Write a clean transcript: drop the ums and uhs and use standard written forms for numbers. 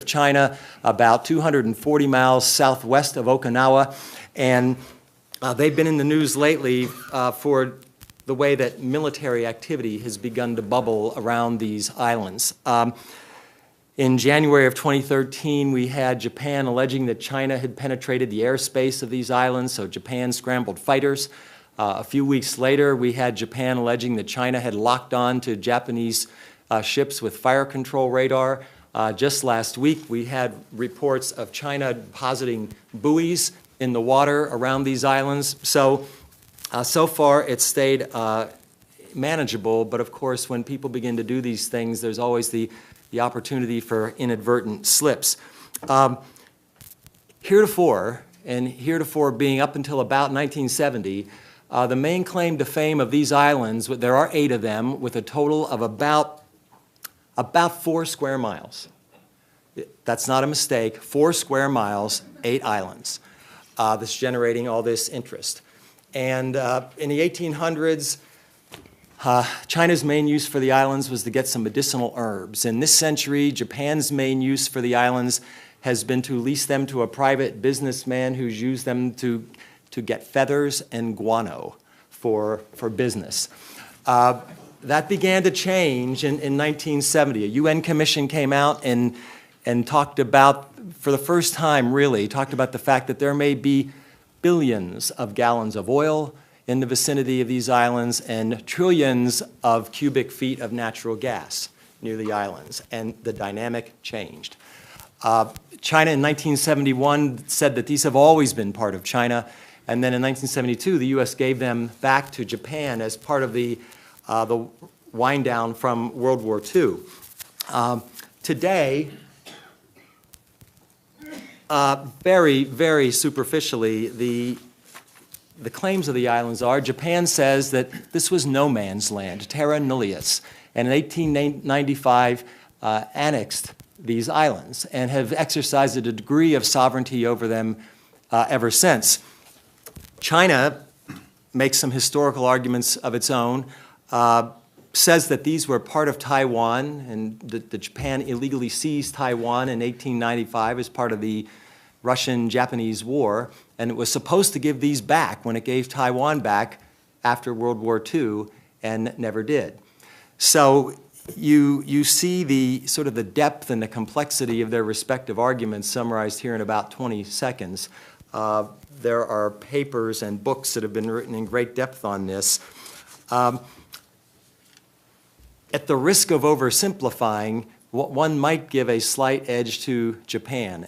of China, about 240 miles southwest of Okinawa. And they've been in the news lately for the way that military activity has begun to bubble around these islands. In January of 2013, we had Japan alleging that China had penetrated the airspace of these islands, so Japan scrambled fighters. A few weeks later, we had Japan alleging that China had locked on to Japanese ships with fire control radar. Just last week, we had reports of China depositing buoys in the water around these islands. So far, it's stayed manageable, but of course, when people begin to do these things, there's always the opportunity for inadvertent slips. Heretofore being up until about 1970, the main claim to fame of these islands, there are 8 of them, with a total of about 4 square miles. That's not a mistake, 4 square miles, 8 islands, that's generating all this interest. And in the 1800s, China's main use for the islands was to get some medicinal herbs. In this century, Japan's main use for the islands has been to lease them to a private businessman who's used them to get feathers and guano for business. That began to change in 1970. A UN commission came out and talked about, for the first time really, talked about the fact that there may be billions of gallons of oil in the vicinity of these islands and trillions of cubic feet of natural gas near the islands, and the dynamic changed. China in 1971 said that these have always been part of China, and then in 1972 the U.S. gave them back to Japan as part of the wind down from World War II. Today, very, very superficially, the claims of the islands are Japan says that this was no man's land, terra nullius, and in 1895 annexed these islands and have exercised a degree of sovereignty over them ever since. China makes some historical arguments of its own, says that these were part of Taiwan, and that Japan illegally seized Taiwan in 1895 as part of the Russian-Japanese War, and it was supposed to give these back when it gave Taiwan back after World War II, and never did. So you see the sort of the depth and the complexity of their respective arguments summarized here in about 20 seconds. There are papers and books that have been written in great depth on this. At the risk of oversimplifying, one might give a slight edge to Japan.